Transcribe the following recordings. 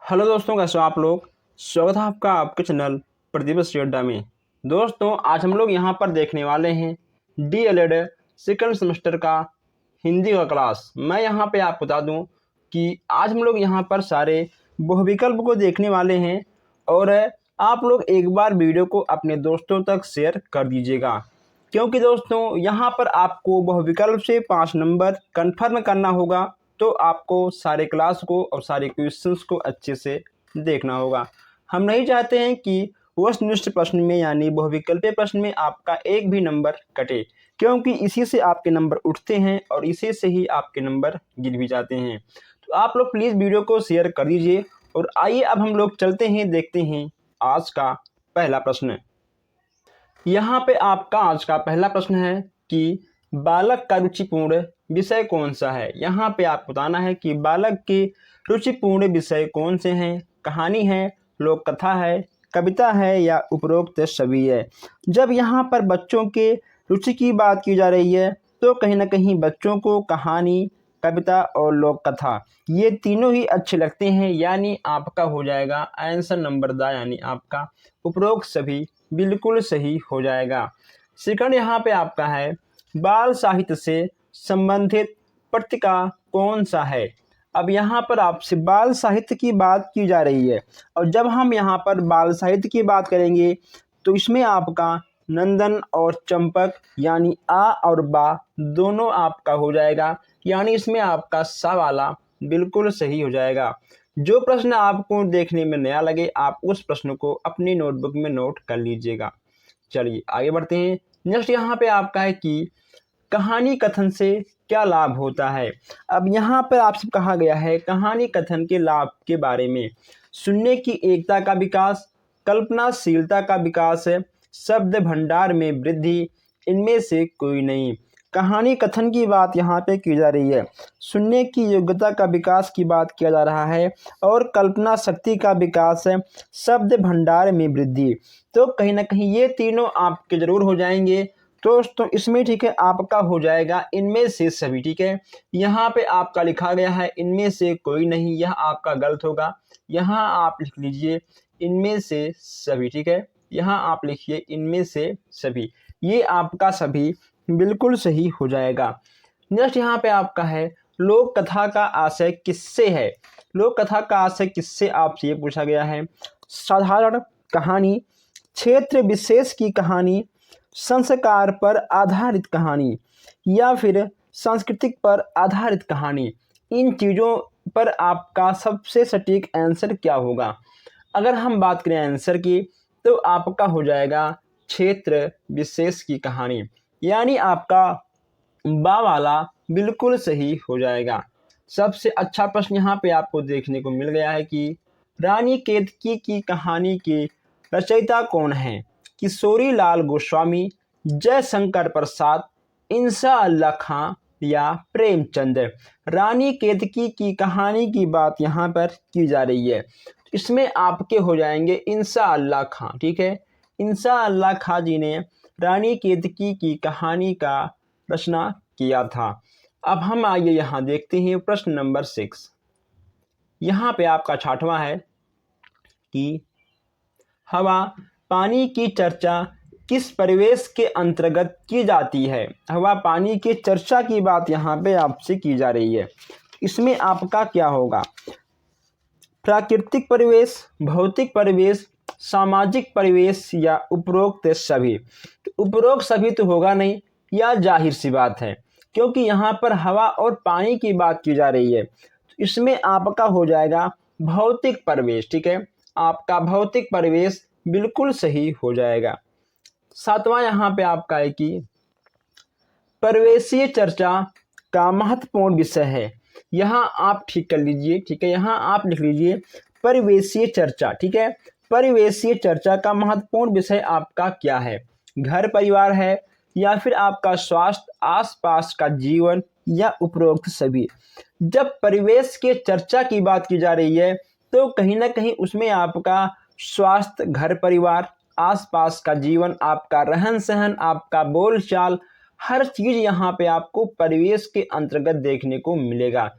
Hello दोस्तों, कैसे हो आप लोग। स्वागत है आपका आपके चैनल प्रतिभा अड्डा में। दोस्तों, आज हम लोग यहाँ पर देखने वाले हैं DLED सेकंड सेमेस्टर का हिंदी का क्लास। मैं यहाँ पे आपको बता दूँ कि आज हम लोग यहाँ पर सारे बहुविकल्प को देखने वाले हैं और आप लोग एक बार वीडियो को अपने दोस्तों तक शेयर कर दीजिएगा, क्योंकि दोस्तों यहाँ पर आपको बहुविकल्प से 5 नंबर कंफर्म करना होगा। तो आपको सारे क्लास को और सारे क्वेश्चंस को अच्छे से देखना होगा। हम नहीं चाहते हैं कि वस्तुनिष्ठ प्रश्न में यानी बहुविकल्पीय प्रश्न में आपका एक भी नंबर कटे, क्योंकि इसी से आपके नंबर उठते हैं और इसी से ही आपके नंबर गिर भी जाते हैं। तो आप लोग प्लीज़ वीडियो को शेयर कर दीजिए और आइए अब हम लोग चलते हैं, देखते हैं आज का पहला प्रश्न। यहाँ पे आपका आज का पहला प्रश्न है कि बालक का रुचिपूर्ण विषय कौन सा है। यहाँ पे आपको बताना है कि बालक के रुचिपूर्ण विषय कौन से हैं। कहानी है, लोक कथा है, कविता है या उपरोक्त सभी है। जब यहाँ पर बच्चों के रुचि की बात की जा रही है तो कहीं ना कहीं बच्चों को कहानी, कविता और लोक कथा ये तीनों ही अच्छे लगते हैं, यानी आपका हो जाएगा आंसर नंबर द, यानी आपका उपरोक्त सभी बिल्कुल सही हो जाएगा। सेकंड यहाँ पे आपका है बाल साहित्य से संबंधित पत्रिका कौन सा है। अब यहाँ पर आपसे बाल साहित्य की बात की जा रही है और जब हम यहाँ पर बाल साहित्य की बात करेंगे तो इसमें आपका नंदन और चंपक यानी आ और बा दोनों आपका हो जाएगा, यानी इसमें आपका सा वाला बिल्कुल सही हो जाएगा। जो प्रश्न आपको देखने में नया लगे आप उस प्रश्न को अपनी नोटबुक में नोट कर लीजिएगा। चलिए आगे बढ़ते हैं। नेक्स्ट यहाँ पे आपका है कि कहानी कथन से क्या लाभ होता है। अब यहाँ पर आपसे कहा गया है कहानी कथन के लाभ के बारे में। सुनने की एकता का विकास, कल्पनाशीलता का विकास, शब्द भंडार में वृद्धि, इनमें से कोई नहीं। कहानी कथन की बात यहाँ पे की जा रही है, सुनने की योग्यता का विकास की बात किया जा रहा है और कल्पना शक्ति का विकास है, शब्द भंडार में वृद्धि। तो कहीं ना कहीं ये तीनों आपके जरूर हो जाएंगे दोस्तों। इसमें ठीक है आपका हो जाएगा इनमें से सभी। ठीक है, यहाँ पे आपका लिखा गया है इनमें से कोई नहीं, यह आपका गलत होगा। यहाँ आप लिख लीजिए इनमें से सभी। ठीक है, यहाँ आप लिखिए इनमें से सभी, ये आपका सभी बिल्कुल सही हो जाएगा। नेक्स्ट यहाँ पे आपका है लोक कथा का आशय किससे है। लोक कथा का आशय किससे आपसे ये पूछा गया है। साधारण कहानी, क्षेत्र विशेष की कहानी, संस्कार पर आधारित कहानी या फिर सांस्कृतिक पर आधारित कहानी। इन चीज़ों पर आपका सबसे सटीक आंसर क्या होगा। अगर हम बात करें आंसर की तो आपका हो जाएगा क्षेत्र विशेष की कहानी, यानी आपका बा वाला बिल्कुल सही हो जाएगा। सबसे अच्छा प्रश्न यहाँ पे आपको देखने को मिल गया है कि रानी केतकी की कहानी के रचयिता कौन है। किशोरी लाल गोस्वामी, जयशंकर प्रसाद, इंसा अल्लाह खां या प्रेमचंद। रानी केतकी की कहानी की बात यहाँ पर की जा रही है, इसमें आपके हो जाएंगे इंसा अल्लाह खां। ठीक है, इंसा अल्लाह खां जी ने रानी केतकी की कहानी का रचना किया था। अब हम आइए यहाँ देखते हैं प्रश्न नंबर 6। यहाँ पे आपका 6वां है कि हवा पानी की चर्चा किस परिवेश के अंतर्गत की जाती है। हवा पानी की चर्चा की बात यहाँ पे आपसे की जा रही है, इसमें आपका क्या होगा। प्राकृतिक परिवेश, भौतिक परिवेश, सामाजिक परिवेश या उपरोक्त सभी। तो उपरोक्त सभी तो होगा नहीं, या जाहिर सी बात है, क्योंकि यहाँ पर हवा और पानी की बात की जा रही है। तो इसमें आपका हो जाएगा भौतिक परिवेश। ठीक है, आपका भौतिक परिवेश बिल्कुल सही हो जाएगा। 7वां यहाँ पे आपका है कि परिवेशीय चर्चा का महत्वपूर्ण विषय है। यहाँ आप ठीक कर लीजिए। ठीक है, यहाँ आप लिख लीजिए परिवेशीय चर्चा। ठीक है, परिवेशीय चर्चा का महत्वपूर्ण विषय आपका क्या है। घर परिवार है या फिर आपका स्वास्थ्य, आसपास का जीवन या उपरोक्त सभी। जब परिवेश के चर्चा की बात की जा रही है तो कहीं ना कहीं उसमें आपका स्वास्थ्य, घर परिवार, आसपास का जीवन, आपका रहन सहन, आपका बोलचाल, हर चीज़ यहाँ पे आपको परिवेश के अंतर्गत देखने को मिलेगा।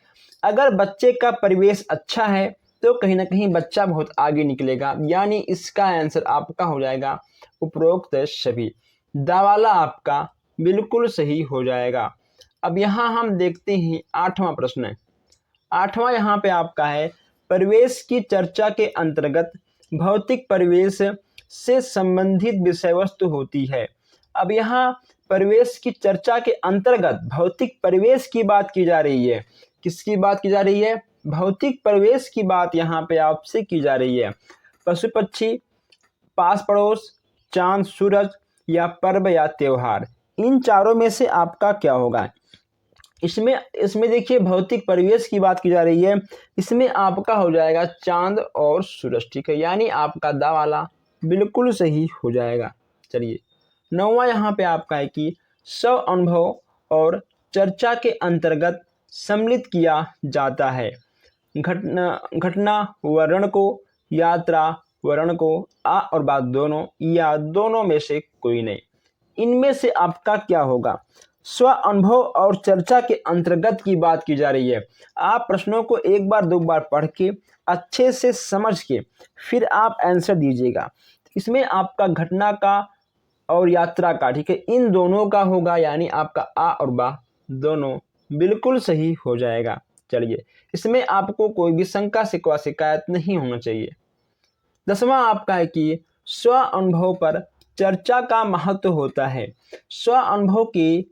अगर बच्चे का परिवेश अच्छा है तो कहीं ना कहीं बच्चा बहुत आगे निकलेगा, यानी इसका आंसर आपका हो जाएगा उपरोक्त सभी। दा वाला आपका बिल्कुल सही हो जाएगा। अब यहाँ हम देखते हैं 8वां प्रश्न। 8वां यहाँ पे आपका है, परिवेश की चर्चा के अंतर्गत भौतिक परिवेश से संबंधित विषय वस्तु होती है। अब यहाँ परिवेश की चर्चा के अंतर्गत भौतिक परिवेश की बात की जा रही है। किसकी बात की जा रही है? भौतिक परिवेश की बात यहाँ पे आपसे की जा रही है। पशु पक्षी, पास पड़ोस, चांद सूरज या पर्व या त्योहार, इन चारों में से आपका क्या होगा? इसमें देखिए भौतिक परिवेश की बात की जा रही है, इसमें आपका हो जाएगा चांद और सूरज। ठीक है, यानी आपका दा वाला बिल्कुल सही हो जाएगा। चलिए 9वां यहाँ पे आपका है कि स्व अनुभव और चर्चा के अंतर्गत सम्मिलित किया जाता है। घटना वर्ण को, यात्रा वर्ण को, आ और बात दोनों या दोनों में से कोई नहीं। इनमें से आपका क्या होगा? स्व अनुभव और चर्चा के अंतर्गत की बात की जा रही है। आप प्रश्नों को एक बार दो बार पढ़ के अच्छे से समझ के फिर आप आंसर दीजिएगा। इसमें आपका घटना का और यात्रा का, ठीक है, इन दोनों का होगा, यानी आपका आ और बा दोनों बिल्कुल सही हो जाएगा। चलिए इसमें आपको कोई भी शंका शिकवा शिकायत नहीं होना चाहिए। 10वां आपका है कि स्व अनुभव पर चर्चा का महत्व होता है। स्व अनुभव की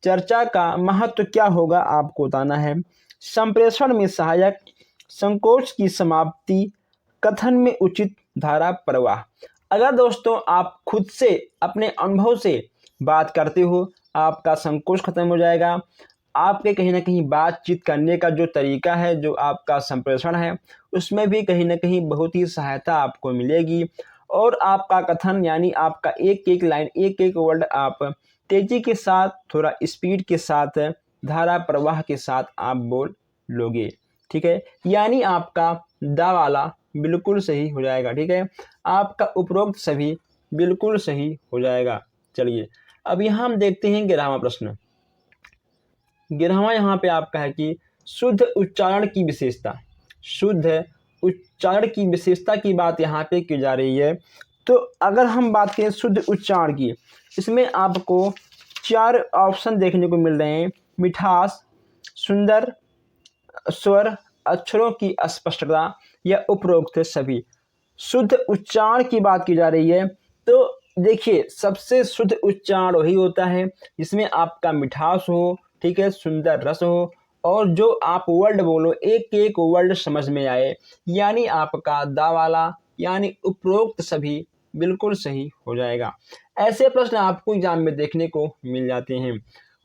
चर्चा का महत्व क्या होगा आपको बताना है। संप्रेषण में सहायक, संकोच की समाप्ति, कथन में उचित धारा प्रवाह। अगर दोस्तों आप खुद से अपने अनुभव से बात करते हो, आपका संकोच खत्म हो जाएगा। आपके कहीं ना कहीं बातचीत करने का जो तरीका है, जो आपका संप्रेषण है, उसमें भी कहीं ना कहीं बहुत ही सहायता आपको मिलेगी। और आपका कथन यानी आपका एक एक लाइन, एक एक वर्ड आप तेजी के साथ, थोड़ा स्पीड के साथ, धारा प्रवाह के साथ आप बोल लोगे। ठीक है, यानी आपका दा वाला बिल्कुल सही हो जाएगा। ठीक है, आपका उपरोक्त सभी बिल्कुल सही हो जाएगा। चलिए अब यहाँ हम देखते हैं 11वां प्रश्न। 11वां यहाँ पे आपका है कि शुद्ध उच्चारण की विशेषता। शुद्ध उच्चारण की विशेषता की बात यहाँ पे की जा रही है। तो अगर हम बात करें शुद्ध उच्चारण की, इसमें आपको 4 ऑप्शन देखने को मिल रहे हैं। मिठास, सुंदर स्वर, अक्षरों की स्पष्टता या उपरोक्त सभी। शुद्ध उच्चारण की बात की जा रही है, तो देखिए सबसे शुद्ध उच्चारण वही होता है जिसमें आपका मिठास हो, ठीक है, सुंदर रस हो, और जो आप वर्ड बोलो एक एक वर्ड समझ में आए, यानी आपका दा वाला यानी उपरोक्त सभी बिल्कुल सही हो जाएगा। ऐसे प्रश्न आपको एग्जाम में देखने को मिल जाते हैं।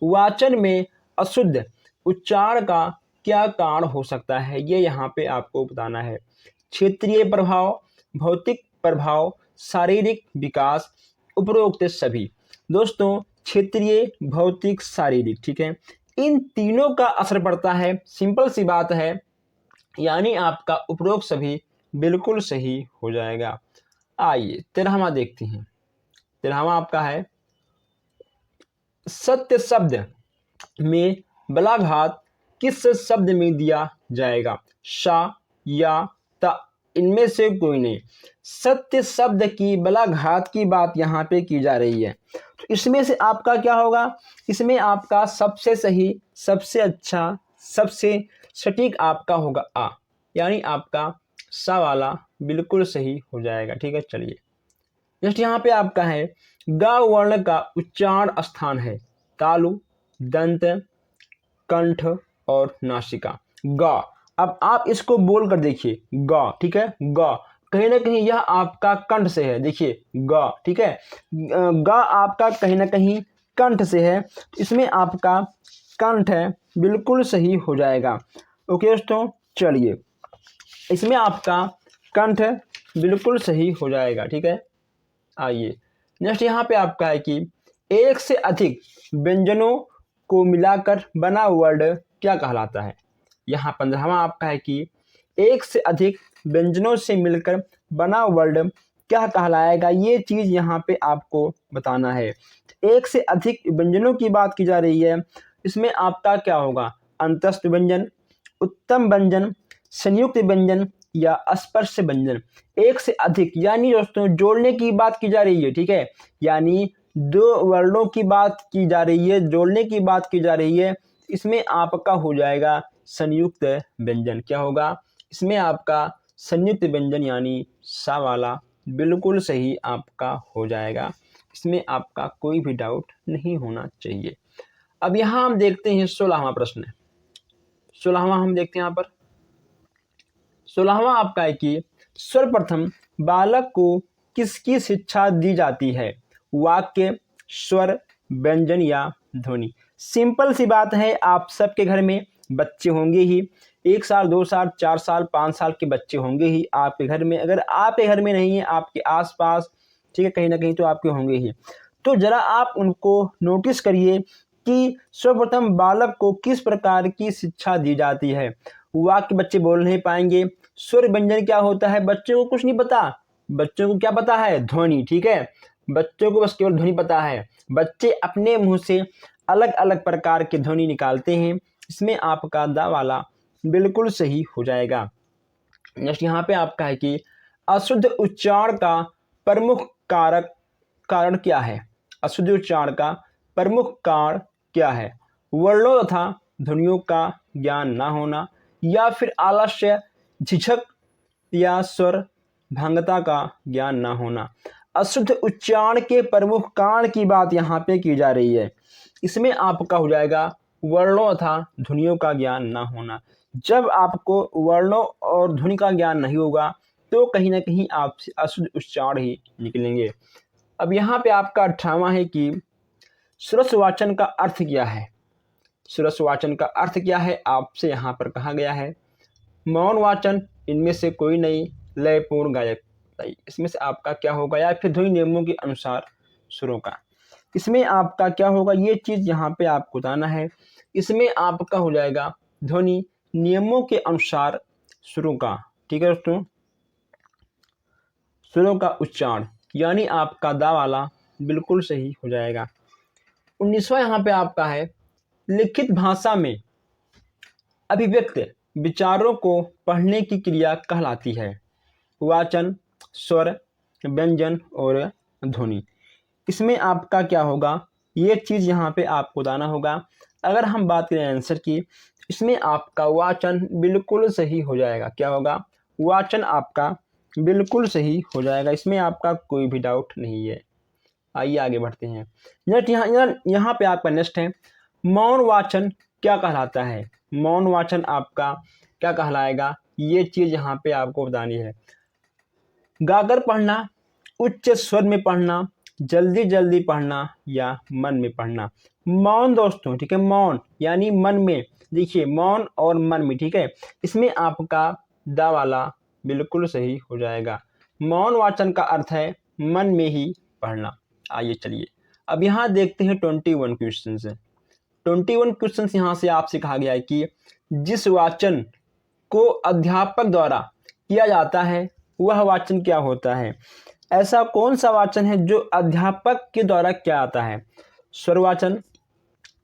वाचन में अशुद्ध उच्चारण का क्या कारण हो सकता है, ये यहाँ पे आपको बताना है। क्षेत्रीय प्रभाव, भौतिक प्रभाव, शारीरिक विकास, उपरोक्त सभी। दोस्तों क्षेत्रीय, भौतिक, शारीरिक, ठीक है, इन तीनों का असर पड़ता है। सिंपल सी बात है, यानी आपका उपरोक्त सभी बिल्कुल सही हो जाएगा। आइए 13वां देखते हैं। 13वां आपका है सत्य शब्द में बलाघात किस शब्द में दिया जाएगा? शा या ता, इनमें से कोई नहीं। सत्य शब्द की बलाघात की बात यहाँ पे की जा रही है, तो इसमें से आपका क्या होगा? इसमें आपका सबसे सही, सबसे अच्छा, सबसे सटीक आपका होगा आ, यानी आपका सा वाला बिल्कुल सही हो जाएगा। ठीक है, चलिए नेक्स्ट यहाँ पे आपका है गा वर्ण का उच्चारण स्थान है तालु, दंत, कंठ और नासिका। गा, अब आप इसको बोल कर देखिए, गा, ठीक है, गा कहीं ना कहीं यह आपका कंठ से है। देखिए गा, ठीक है, गा आपका कहीं ना कहीं कंठ से है, इसमें आपका कंठ है बिल्कुल सही हो जाएगा। ओके दोस्तों, चलिए इसमें आपका कंठ बिल्कुल सही हो जाएगा। ठीक है, आइए नेक्स्ट यहाँ पे आपका है कि एक से अधिक व्यंजनों को मिलाकर बना वर्ड क्या कहलाता है? यहाँ 15वां आपका है कि एक से अधिक व्यंजनों से मिलकर बना वर्ड क्या कहलाएगा? ये चीज़ यहाँ पे आपको बताना है। एक से अधिक व्यंजनों की बात की जा रही है, इसमें आपका क्या होगा? अंतस्थ व्यंजन, उत्तम व्यंजन, संयुक्त व्यंजन, या स्पर्श व्यंजन। एक से अधिक यानी दोस्तों जोड़ने की बात की जा रही है, ठीक है, यानी दो वर्णों की बात की जा रही है, जोड़ने की बात की जा रही है। इसमें आपका हो जाएगा संयुक्त व्यंजन। क्या होगा इसमें आपका संयुक्त व्यंजन यानी सा वाला बिल्कुल सही आपका हो जाएगा। इसमें आपका कोई भी डाउट नहीं होना चाहिए। अब यहाँ हम देखते हैं 16वां प्रश्न। 16वां हम देखते हैं यहाँ पर 16वां आपका है कि सर्वप्रथम बालक को किसकी शिक्षा दी जाती है? वाक्य, स्वर, व्यंजन या ध्वनि। सिंपल सी बात है, आप सबके घर में बच्चे होंगे ही, 1 साल 2 साल 4 साल 5 साल के बच्चे होंगे ही आपके घर में। अगर आपके घर में नहीं है, आपके आसपास, ठीक है, कहीं ना कहीं तो आपके होंगे ही। तो जरा आप उनको नोटिस करिए कि सर्वप्रथम बालक को किस प्रकार की शिक्षा दी जाती है। वाक्य बच्चे बोल नहीं पाएंगे। स्वर व्यंजन क्या होता है बच्चों को कुछ नहीं पता। बच्चों को क्या पता है? ध्वनि, ठीक है, बच्चों को बस केवल ध्वनि पता है। बच्चे अपने मुंह से अलग अलग प्रकार की ध्वनि निकालते हैं। इसमें आपका दा वाला बिल्कुल सही हो जाएगा। नेक्स्ट यहाँ पे आपका है कि अशुद्ध उच्चारण का प्रमुख कारण क्या है? अशुद्ध उच्चारण का प्रमुख कारण क्या है? वर्णों तथा ध्वनियों का ज्ञान ना होना, या फिर आलस्य, झिझक या स्वर भंगता का ज्ञान ना होना। अशुद्ध उच्चारण के प्रमुख कारण की बात यहाँ पे की जा रही है। इसमें आपका हो जाएगा वर्णों तथा ध्वनियों का ज्ञान ना होना। जब आपको वर्णों और ध्वनि का ज्ञान नहीं होगा तो कहीं ना कहीं आपसे अशुद्ध उच्चारण ही निकलेंगे। अब यहाँ पे आपका 18वां है कि सुरसवाचन का अर्थ क्या है? सुरसवाचन का अर्थ क्या है आपसे यहाँ पर कहा गया है। मौन वाचन, इनमें से कोई नहीं, लयपूर्ण गायक। इसमें से आपका क्या होगा? या फिर ध्वनि नियमों के अनुसार सुरों का। इसमें आपका क्या होगा? ये चीज यहाँ पे आपको बताना है। इसमें आपका हो जाएगा ध्वनि नियमों के अनुसार सुरों का, ठीक है दोस्तों, सुरों का उच्चारण, यानी आपका दा वाला बिल्कुल सही हो जाएगा। 19वां यहाँ पे आपका है लिखित भाषा में अभिव्यक्त विचारों को पढ़ने की क्रिया कहलाती है। वाचन, स्वर, व्यंजन और ध्वनि। इसमें आपका क्या होगा? ये चीज़ यहाँ पे आपको बताना होगा। अगर हम बात करें आंसर की, इसमें आपका वाचन बिल्कुल सही हो जाएगा। क्या होगा? वाचन आपका बिल्कुल सही हो जाएगा। इसमें आपका कोई भी डाउट नहीं है। आइए आगे बढ़ते हैं। नेक्स्ट यहाँ पे आपका नेक्स्ट है मौन वाचन क्या कहलाता है? मौन वाचन आपका क्या कहलाएगा? ये चीज़ यहाँ पे आपको बतानी है। गाकर पढ़ना, उच्च स्वर में पढ़ना, जल्दी जल्दी पढ़ना या मन में पढ़ना। मौन दोस्तों, ठीक है, मौन यानी मन में। देखिए मौन और मन में, ठीक है, इसमें आपका दा वाला बिल्कुल सही हो जाएगा। मौन वाचन का अर्थ है मन में ही पढ़ना। आइए चलिए अब यहाँ देखते हैं 21 क्वेश्चन है। 21 क्वेश्चन यहाँ से आपसे कहा गया है कि जिस वाचन को अध्यापक द्वारा किया जाता है वह वाचन क्या होता है? ऐसा कौन सा वाचन है जो अध्यापक के द्वारा किया जाता है? स्वरवाचन,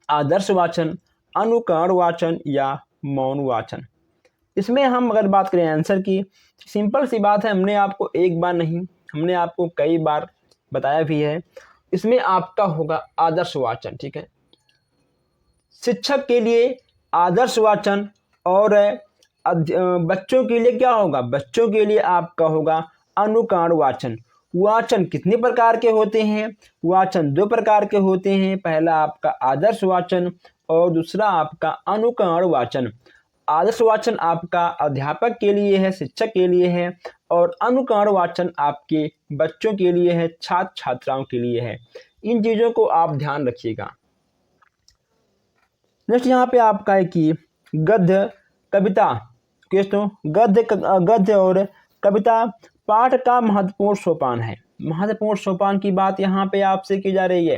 आदर्श वाचन, अनुकरण वाचन या मौन वाचन। इसमें हम अगर बात करें आंसर की, सिंपल सी बात है, हमने आपको एक बार नहीं, हमने आपको कई बार बताया भी है। इसमें आपका होगा आदर्श वाचन, ठीक है। शिक्षक के लिए आदर्श वाचन और बच्चों के लिए क्या होगा? बच्चों के लिए आपका होगा अनुकरण वाचन। वाचन कितने प्रकार के होते हैं? वाचन 2 प्रकार के होते हैं। पहला आपका आदर्श वाचन और दूसरा आपका अनुकरण वाचन। आदर्श वाचन आपका अध्यापक के लिए है, शिक्षक के लिए है, और अनुकरण वाचन आपके बच्चों के लिए है, छात्र छात्राओं के लिए है। इन चीज़ों को आप ध्यान रखिएगा। नेक्स्ट यहाँ पे आपका है कि गद्य, कविता, दोस्तों गद्य और कविता पाठ का महत्वपूर्ण सोपान है। महत्वपूर्ण सोपान की बात यहाँ पे आपसे की जा रही है।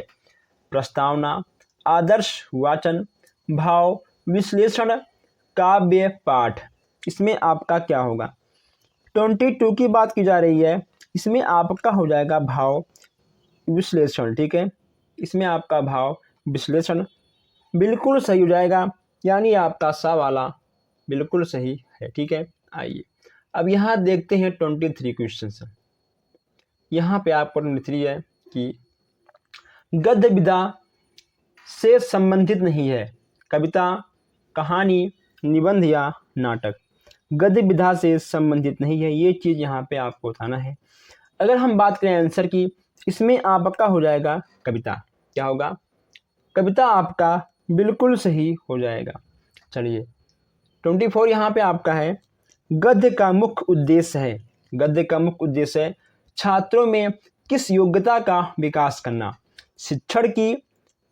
प्रस्तावना, आदर्श वाचन, भाव विश्लेषण, काव्य पाठ। इसमें आपका क्या होगा? 22 की बात की जा रही है। इसमें आपका हो जाएगा भाव विश्लेषण, ठीक है। इसमें आपका भाव विश्लेषण बिल्कुल सही हो जाएगा, यानी आपका सा वाला बिल्कुल सही है, ठीक है। आइए अब यहाँ देखते हैं 23 क्वेश्चन। यहाँ पे आपको 23 है कि गद्य विधा से संबंधित नहीं है, कविता, कहानी, निबंध या नाटक। गद्य विधा से संबंधित नहीं है, ये चीज़ यहाँ पे आपको बताना है। अगर हम बात करें आंसर की, इसमें आपका हो जाएगा कविता। क्या होगा? कविता आपका बिल्कुल सही हो जाएगा। चलिए 24 यहाँ पे आपका है, गद्य का मुख्य उद्देश्य है, गद्य का मुख्य उद्देश्य है छात्रों में किस योग्यता का विकास करना, शिक्षण की,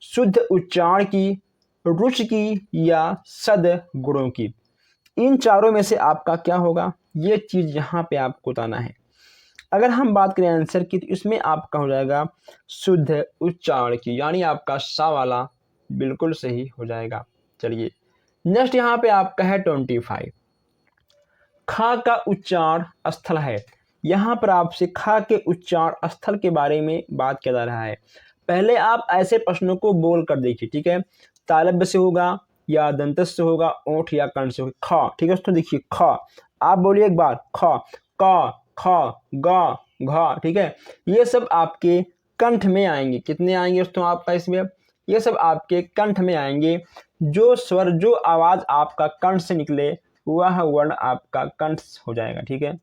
शुद्ध उच्चारण की, रुचि की या सद्गुणों की। इन चारों में से आपका क्या होगा, ये चीज़ यहाँ पे आपको बताना है। अगर हम बात करें आंसर की, तो इसमें आपका हो जाएगा शुद्ध उच्चारण की, यानी आपका सा वाला बिल्कुल सही हो जाएगा। चलिए नेक्स्ट यहाँ पे आपका है 25, खा का उच्चारण स्थल है। यहाँ पर आपसे खा के उच्चारण स्थल के बारे में बात किया जा रहा है। पहले आप ऐसे प्रश्नों को बोल कर देखिए, ठीक है। तालव्य से होगा या दंत से होगा, ओठ या कर्ण से होगा। खा, ठीक है दोस्तों, देखिए खा, आप बोलिए एक बार, खा, का, खा, गा, घा, ठीक है। ये सब आपके कंठ में आएंगे। कितने आएंगे दोस्तों आपका इसमें? ये सब आपके कंठ में आएंगे। जो स्वर, जो आवाज़ आपका कंठ से निकले वह वर्ण आपका कंठ हो जाएगा, ठीक है।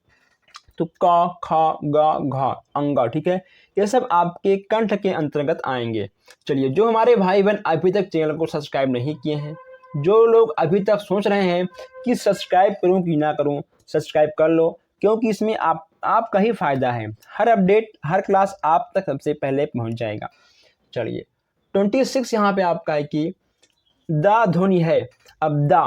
तो का, खा, गा, घा, अंगा, ठीक है, ये सब आपके कंठ के अंतर्गत आएंगे। चलिए, जो हमारे भाई बहन अभी तक चैनल को सब्सक्राइब नहीं किए हैं, जो लोग अभी तक सोच रहे हैं कि सब्सक्राइब करूं कि ना करूं, सब्सक्राइब कर लो, क्योंकि इसमें आपका ही फायदा है। हर अपडेट, हर क्लास आप तक सबसे पहले पहुंच जाएगा। चलिए 26 यहाँ पे आपका है कि दा ध्वनि है। अब दा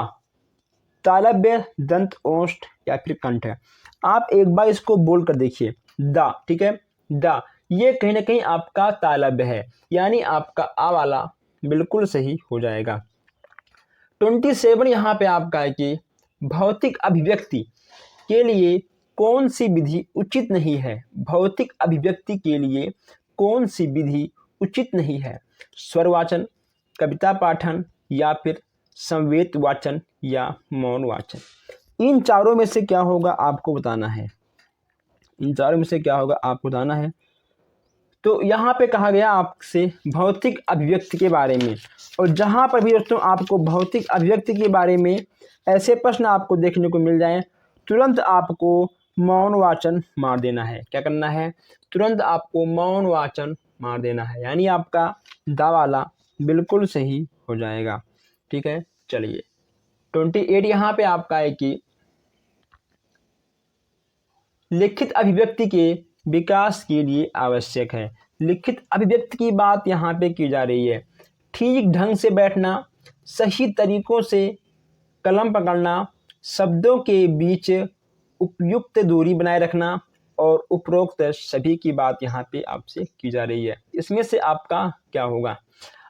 तालव्य, दंत, ओष्ठ या फिर कंठ है। आप एक बार इसको बोल कर देखिए, दा, ठीक है, दा, ये कहीं ना कहीं आपका तालव्य है, यानी आपका आ वाला बिल्कुल सही हो जाएगा। 27 यहाँ पे आपका है कि भौतिक अभिव्यक्ति के लिए कौन सी विधि उचित नहीं है। भौतिक अभिव्यक्ति के लिए कौन सी विधि उचित नहीं है? स्वरवाचन, कविता पाठन या फिर संवेद वाचन या मौन वाचन। इन चारों में से क्या होगा आपको बताना है। इन चारों में से क्या होगा आपको बताना है। तो यहाँ पे कहा गया आपसे भौतिक अभिव्यक्ति के बारे में, और जहाँ पर भी दोस्तों आपको भौतिक अभिव्यक्ति के बारे में ऐसे प्रश्न आपको देखने को मिल जाएं, तुरंत आपको मौन वाचन मार देना है। क्या करना है? तुरंत आपको मौन वाचन मार देना है, यानी आपका दा वाला बिल्कुल सही हो जाएगा, ठीक है। चलिए 28 यहाँ पे आपका है कि लिखित अभिव्यक्ति के विकास के लिए आवश्यक है। लिखित अभिव्यक्ति की बात यहाँ पे की जा रही है। ठीक ढंग से बैठना, सही तरीकों से कलम पकड़ना, शब्दों के बीच उपयुक्त दूरी बनाए रखना और उपरोक्त सभी की बात यहाँ पे आपसे की जा रही है। इसमें से आपका क्या होगा?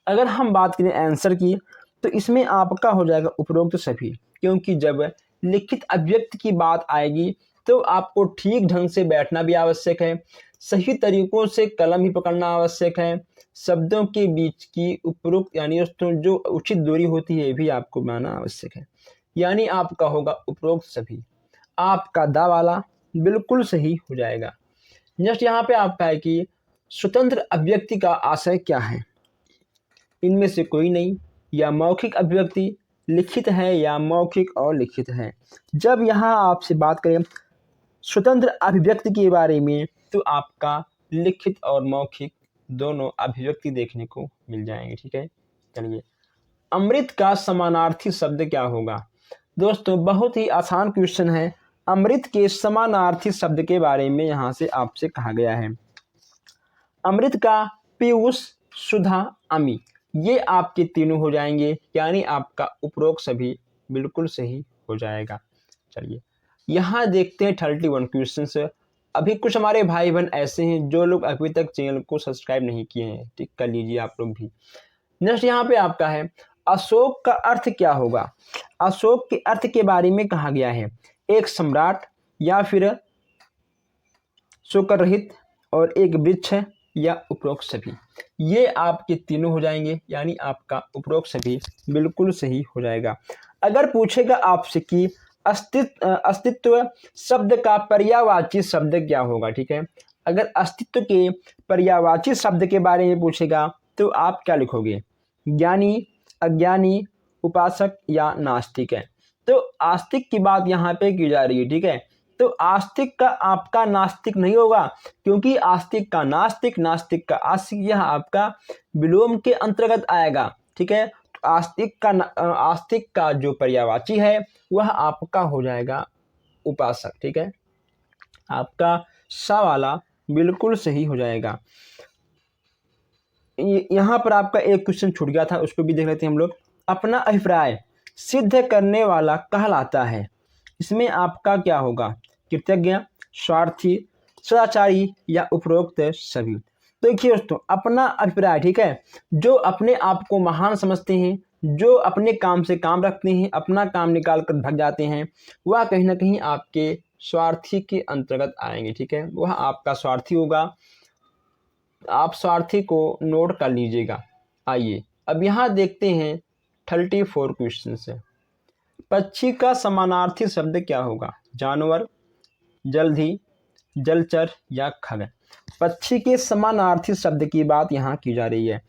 अगर हम बात करें आंसर की, तो इसमें आपका हो जाएगा उपरोक्त सभी, क्योंकि जब लिखित अभिव्यक्ति की बात आएगी तो आपको ठीक ढंग से बैठना भी आवश्यक है, सही तरीकों से कलम ही पकड़ना आवश्यक है, शब्दों के बीच की उपरोक्त यानी दोस्तों जो उचित दूरी होती है भी आपको बनाना आवश्यक है, यानी आपका होगा उपरोक्त सभी। आपका दा वाला बिल्कुल सही हो जाएगा। नेक्स्ट यहाँ पे आपका है कि स्वतंत्र अभिव्यक्ति का आशय क्या है? इनमें से कोई नहीं, या मौखिक अभिव्यक्ति, लिखित है या मौखिक और लिखित है। जब यहाँ आपसे बात करें स्वतंत्र अभिव्यक्ति के बारे में, तो आपका लिखित और मौखिक दोनों अभिव्यक्ति देखने को मिल जाएंगे, ठीक है। चलिए, अमृत का समानार्थी शब्द क्या होगा? दोस्तों बहुत ही आसान क्वेश्चन है। अमृत के समानार्थी शब्द के बारे में यहाँ से आपसे कहा गया है। अमृत का पीयूष, सुधा, अमी, ये आपके तीनों हो जाएंगे, यानी आपका उपरोक्त सभी बिल्कुल सही हो जाएगा। चलिए यहाँ देखते हैं 31 क्वेश्चन। अभी कुछ हमारे भाई बहन ऐसे हैं जो लोग अभी तक चैनल को सब्सक्राइब नहीं किए हैं, ठीक कर लीजिए आप लोग भी। नेक्स्ट यहाँ पे आपका है अशोक का अर्थ क्या होगा? अशोक के अर्थ के बारे में कहा गया है, एक सम्राट या फिर शोकर रहित और एक वृक्ष या उपरोक्त सभी। ये आपके तीनों हो जाएंगे, यानी आपका उपरोक्त सभी बिल्कुल सही हो जाएगा। अगर पूछेगा आपसे कि अस्तित्व शब्द का पर्यायवाची शब्द क्या होगा। ठीक है, अगर अस्तित्व के पर्यायवाची शब्द के बारे में पूछेगा तो आप क्या लिखोगे, ज्ञानी, अज्ञानी, उपासक या नास्तिक है। तो आस्तिक की बात यहाँ पे की जा रही है। ठीक है, तो आस्तिक का आपका नास्तिक नहीं होगा, क्योंकि आस्तिक का नास्तिक, नास्तिक का आस्तिक, यह आपका विलोम के अंतर्गत आएगा। ठीक है, तो आस्तिक का जो पर्यायवाची है वह आपका हो जाएगा उपासक। ठीक है, आपका सा वाला बिल्कुल सही हो जाएगा। यहाँ पर आपका एक क्वेश्चन छूट गया था, उसको भी देख लेते हैं हम लोग। अपना अभिप्राय सिद्ध करने वाला कहलाता है, इसमें आपका क्या होगा, कृतज्ञ, स्वार्थी, सदाचारी या उपरोक्त सभी। तो देखिए दोस्तों, अपना अभिप्राय, ठीक है, जो अपने आप को महान समझते हैं, जो अपने काम से काम रखते हैं, अपना काम निकाल कर भाग जाते हैं, वह कहीं ना कहीं आपके स्वार्थी के अंतर्गत आएंगे। ठीक है, वह आपका स्वार्थी होगा, आप स्वार्थी को नोट कर लीजिएगा। आइए अब यहाँ देखते हैं 34 क्वेश्चन से। पक्षी का समानार्थी शब्द क्या होगा, जानवर, जलधि, जलचर या खग। पक्षी के समानार्थी शब्द की बात यहाँ की जा रही है।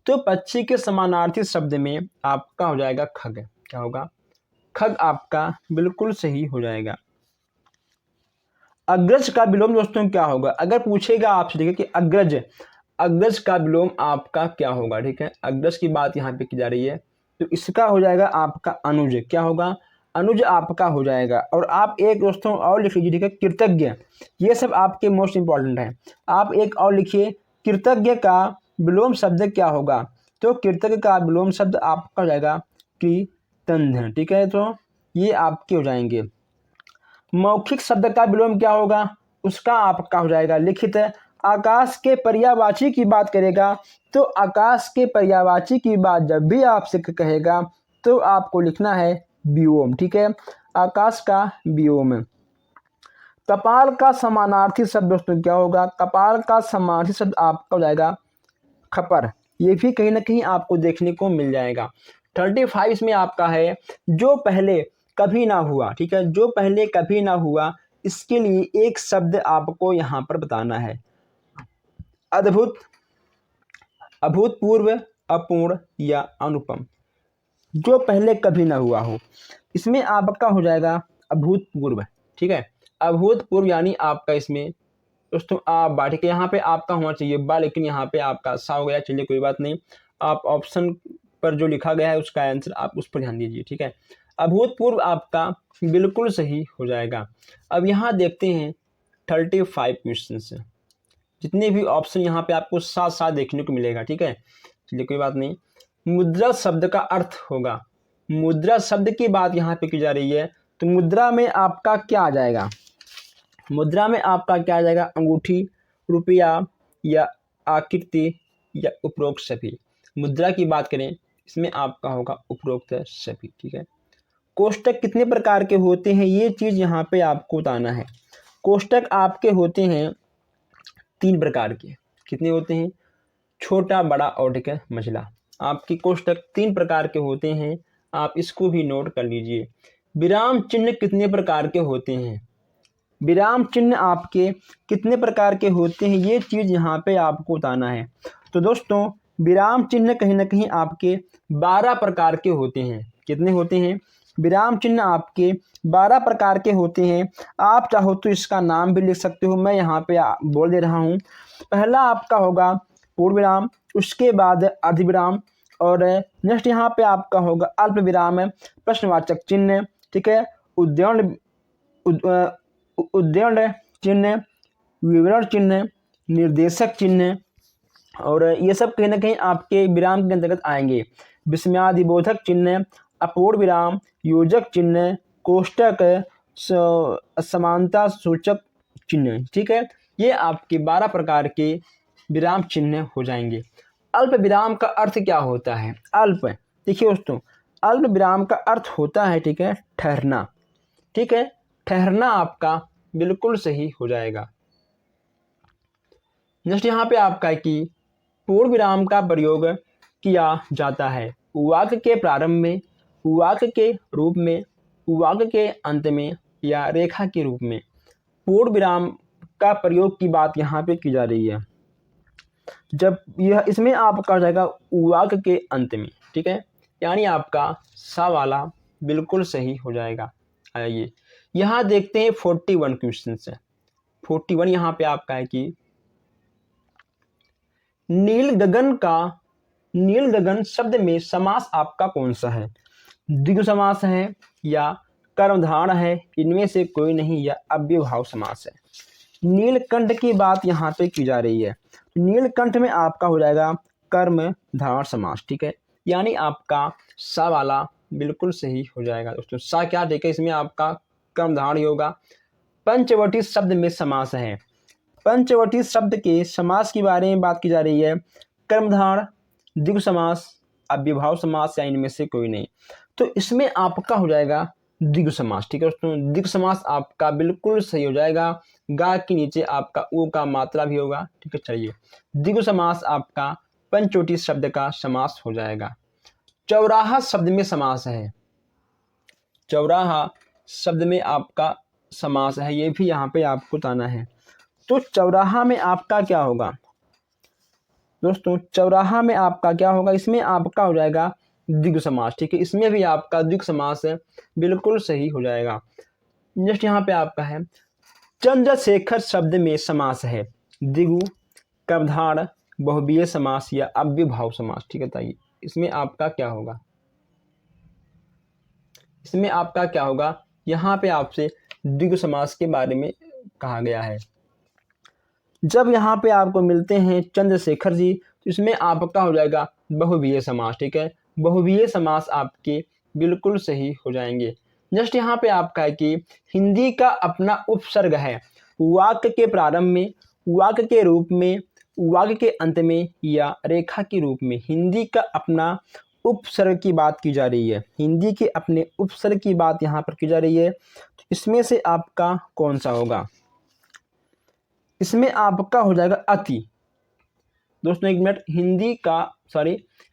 तो पक्षी के समानार्थी शब्द में आपका हो जाएगा खग। क्या होगा, खग आपका बिल्कुल सही हो जाएगा। अग्रज का विलोम दोस्तों क्या होगा, अगर पूछेगा आपसे, ठीक है, कि अग्रज का विलोम आपका क्या होगा। ठीक है, अग्रज की बात यहाँ पे की जा रही है, तो इसका हो जाएगा आपका अनुज। क्या होगा, अनुज आपका हो जाएगा। और आप एक दोस्तों और लिख लीजिए, ठीक है, कृतज्ञ। ये सब आपके मोस्ट इंपॉर्टेंट है। आप एक और लिखिए, कृतज्ञ का विलोम शब्द क्या होगा। तो कृतज्ञ का विलोम शब्द आपका हो जाएगा कृतंध। ठीक है, तो ये आपके हो जाएंगे। मौखिक शब्द का विलोम क्या होगा, उसका आपका हो जाएगा लिखित। आकाश के पर्यायवाची की बात करेगा, तो आकाश के पर्यायवाची की बात जब भी आपसे कहेगा तो आपको लिखना है व्योम। ठीक है, आकाश का व्योम। कपाल का समानार्थी शब्द दोस्तों क्या होगा, कपाल का समानार्थी शब्द आपका हो जाएगा खपर। ये भी कहीं ना कहीं आपको देखने को मिल जाएगा। 35 में आपका है जो पहले कभी ना हुआ। ठीक है, जो पहले कभी ना हुआ, इसके लिए एक शब्द आपको यहाँ पर बताना है। अद्भुत, अभूतपूर्व, अपूर्ण या अनुपम। जो पहले कभी ना हुआ हो, इसमें आपका हो जाएगा अभूतपूर्व। ठीक है, अभूतपूर्व यानी आपका इसमें दोस्तों आप बा, ठीक है, यहाँ पे आपका होना चाहिए बा, लेकिन यहाँ पे आपका सा हो गया। चलिए कोई बात नहीं, आप ऑप्शन पर जो लिखा गया है उसका आंसर आप उस पर ध्यान दीजिए। ठीक है, अभूतपूर्व आपका बिल्कुल सही हो जाएगा। अब यहाँ देखते हैं 35 क्वेश्चन से, जितने भी ऑप्शन यहाँ पे आपको साथ साथ देखने को मिलेगा। ठीक है, चलिए कोई बात नहीं। मुद्रा शब्द का अर्थ होगा, मुद्रा शब्द की बात यहाँ पे की जा रही है, तो मुद्रा में आपका क्या आ जाएगा, मुद्रा में आपका क्या आ जाएगा, अंगूठी, रुपया या आकृति या उपरोक्त सभी। मुद्रा की बात करें, इसमें आपका होगा उपरोक्त सभी। ठीक है, कोष्टक कितने प्रकार के होते हैं, ये चीज़ यहाँ पे आपको बताना है। कोष्टक आपके होते हैं 3 प्रकार के। कितने होते हैं, छोटा, बड़ा और ठीक है मझला। आपके कोष्टक 3 प्रकार के होते हैं, आप इसको भी नोट कर लीजिए। विराम चिन्ह कितने प्रकार के होते हैं, विराम चिन्ह आपके कितने प्रकार के होते हैं, ये चीज़ यहाँ पे आपको बताना है। तो दोस्तों विराम चिन्ह कहीं ना कहीं आपके 12 प्रकार के होते हैं। कितने होते हैं, विराम चिन्ह आपके 12 प्रकार के होते हैं। आप चाहो तो इसका नाम भी लिख सकते हो, मैं यहाँ पे बोल दे रहा हूँ। पहला आपका होगा पूर्ण विराम, उसके बाद अर्धविराम, और नेक्स्ट यहाँ पे आपका होगा अल्प विराम, प्रश्नवाचक चिन्ह, ठीक है, उद्दीर्ण चिन्ह, विवरण चिन्ह, निर्देशक चिन्ह, और ये सब कहीं ना कहीं आपके विराम के अंतर्गत आएंगे। विस्मयादिबोधक चिन्ह, अपूर्ण विराम, योजक चिन्ह, कोष्टक, समानता सूचक चिन्ह। ठीक है, ये आपके 12 प्रकार के विराम चिन्ह हो जाएंगे। अल्प विराम का अर्थ क्या होता है, अल्प, देखिए दोस्तों, अल्प विराम का अर्थ होता है, ठीक है, ठहरना। ठीक है, ठहरना आपका बिल्कुल सही हो जाएगा। नेक्स्ट यहाँ पे आपका है कि पूर्ण विराम का प्रयोग किया जाता है वाक्य के प्रारंभ में, वाक्य के रूप में, वाक्य के अंत में या रेखा के रूप में पूर्ण विराम का प्रयोग की बात यहाँ पे की जा रही है। जब यह इसमें आपका हो जाएगा वाक्य के अंत में, ठीक है, यानी आपका सा वाला बिल्कुल सही हो जाएगा। आइए यहाँ देखते हैं 41 क्वेश्चन है। 41 यहाँ पे आपका है कि नील गगन शब्द में समास आपका कौन सा है? द्विगु समास है या कर्मधारय है, इनमें से कोई नहीं, या अव्ययभाव समास है। नीलकंठ की बात यहाँ पे की जा रही है। नीलकंठ में आपका हो जाएगा कर्मधारय समास, ठीक है, यानी आपका सा वाला बिल्कुल सही हो जाएगा। दोस्तों सा क्या, ठीक है, इसमें आपका कर्मधारय होगा। पंचवटी शब्द में समास है। पंचवटी शब्द के समास के बारे में बात की जा रही है। कर्मधारय, द्विगु समास, अव्ययभाव समास, या इनमें से कोई नहीं। तो इसमें आपका हो जाएगा द्विगु समास, ठीक है दोस्तों। द्विगु समास आपका बिल्कुल सही हो जाएगा। गा के नीचे आपका ऊ का मात्रा भी होगा, ठीक है। चलिए द्विगु समास आपका पंचवटी शब्द का समास हो जाएगा। चौराहा शब्द में समास है। चौराहा शब्द में आपका समास है, ये भी यहाँ पे आपको बताना है। तो चौराहा में आपका क्या होगा दोस्तों? चौराहा में आपका क्या होगा? इसमें आपका हो जाएगा द्विगु समास, ठीक है। इसमें भी आपका द्विगु समास है, बिल्कुल सही हो जाएगा। नेक्स्ट यहाँ पे आपका है चंद्रशेखर शब्द में समास है। द्विगु, कर्मधारय, बहुव्रीहि समास या अव्ययभाव समास, ठीक है। बताइए इसमें आपका क्या होगा? इसमें आपका क्या होगा? यहाँ पे आपसे द्विगु समास के बारे में कहा गया है। जब यहाँ पे आपको मिलते हैं चंद्रशेखर जी, तो इसमें आपका हो जाएगा बहुव्रीहि समास, ठीक है। बहुव्रीहि समास आपके बिल्कुल सही हो जाएंगे। नेक्स्ट यहाँ पे आपका है कि हिंदी का अपना उपसर्ग है। वाक्य के प्रारंभ में, वाक्य के रूप में, वाक्य के अंत में या रेखा के रूप में हिंदी का अपना उपसर्ग की बात की जा रही है। हिंदी के अपने उपसर्ग की बात यहाँ पर की जा रही है। इसमें से आपका कौन सा होगा? इसमें आपका हो जाएगा अति। दोस्तों एक मिनट,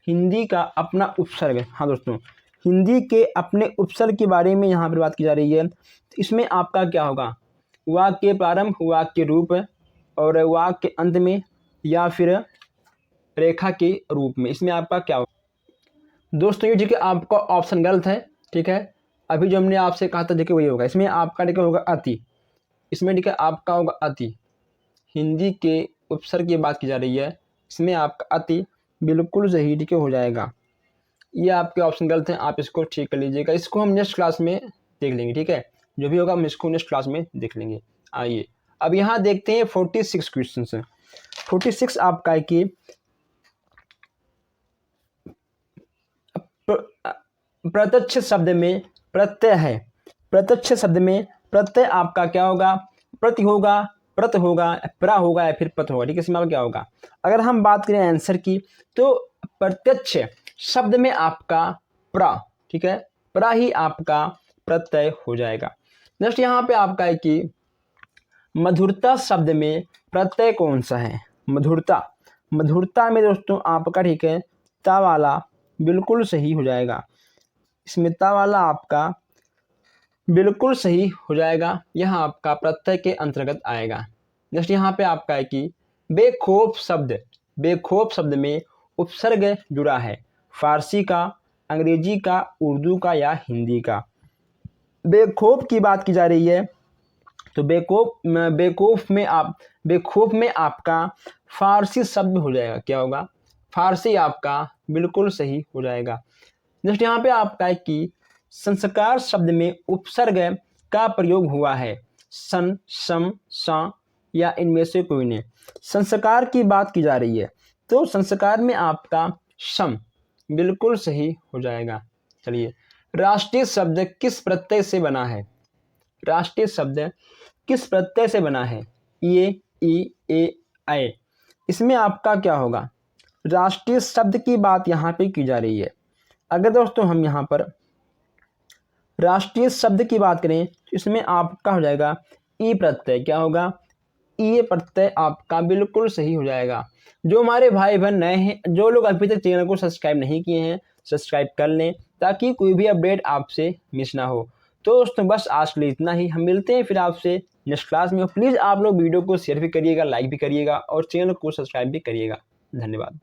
हिंदी का अपना उपसर्ग, हाँ दोस्तों, हिंदी के अपने उपसर्ग के बारे में यहाँ पर बात की जा रही है। इसमें आपका क्या होगा? वाक्य के प्रारंभ, वाक्य के रूप और वाक्य के अंत में या फिर रेखा के रूप में, इसमें आपका क्या होगा? दोस्तों ये ठीक है, आपका ऑप्शन गलत है, ठीक है। अभी जो हमने आपसे कहा था देखिए वही होगा। इसमें आपका ठीक होगा अति। इसमें ठीक है आपका होगा अति। हिंदी के उपसर्ग की बात की जा रही है, इसमें आपका अति बिल्कुल सही, ठीक है, हो जाएगा। ये आपके ऑप्शन गलत हैं, आप इसको ठीक कर लीजिएगा। इसको हम नेक्स्ट क्लास में देख लेंगे, ठीक है। जो भी होगा हम इसको नेक्स्ट क्लास में देख लेंगे। आइए अब यहाँ देखते हैं 46 क्वेश्चन है। 46 आपका है कि प्रत्यक्ष शब्द में प्रत्यय है। प्रत्यक्ष शब्द में प्रत्यय आपका क्या होगा? प्रति होगा, प्रत होगा, प्रा होगा या फिर पत होगा, ठीक है। इसमें क्या होगा? अगर हम बात करें आंसर की, तो प्रत्यक्ष शब्द में आपका प्रा, ठीक है, प्रा ही आपका प्रत्यय हो जाएगा। नेक्स्ट यहाँ पे आपका है कि मधुरता शब्द में प्रत्यय कौन सा है? मधुरता में दोस्तों आपका ठीक है ता वाला बिल्कुल सही हो जाएगा। इसमें ता वाला आपका बिल्कुल सही हो जाएगा, यह आपका प्रत्यय के अंतर्गत आएगा। नेक्स्ट यहाँ पे आपका है कि बेखौफ शब्द में उपसर्ग जुड़ा है। फारसी का, अंग्रेजी का, उर्दू का या हिंदी का। बेखौफ की बात की जा रही है, तो बेखौफ में आपका फारसी शब्द हो जाएगा। क्या होगा? फारसी आपका बिल्कुल सही हो जाएगा। नेक्स्ट यहाँ पे आपका है कि संस्कार शब्द में उपसर्ग का प्रयोग हुआ है। सन, सम, सा या इनमें से कोई नहीं। संस्कार की बात की जा रही है, तो संस्कार में आपका सम बिल्कुल सही हो जाएगा। चलिए राष्ट्रीय शब्द किस प्रत्यय से बना है? राष्ट्रीय शब्द किस प्रत्यय से बना है? ये, ई, ए, ऐ। इसमें आपका क्या होगा? राष्ट्रीय शब्द की बात यहाँ पे की जा रही है। अगर दोस्तों हम यहाँ पर राष्ट्रीय शब्द की बात करें, तो इसमें आपका हो जाएगा ई प्रत्यय। क्या होगा? ई प्रत्यय आपका बिल्कुल सही हो जाएगा। जो हमारे भाई बहन नए हैं, जो लोग अभी तक चैनल को सब्सक्राइब नहीं किए हैं, सब्सक्राइब कर लें ताकि कोई भी अपडेट आपसे मिस ना हो। तो दोस्तों बस आज के लिए इतना ही। हम मिलते हैं फिर आपसे नेक्स्ट क्लास में। प्लीज़ आप लोग वीडियो को शेयर भी करिएगा, लाइक भी करिएगा और चैनल को सब्सक्राइब भी करिएगा। धन्यवाद।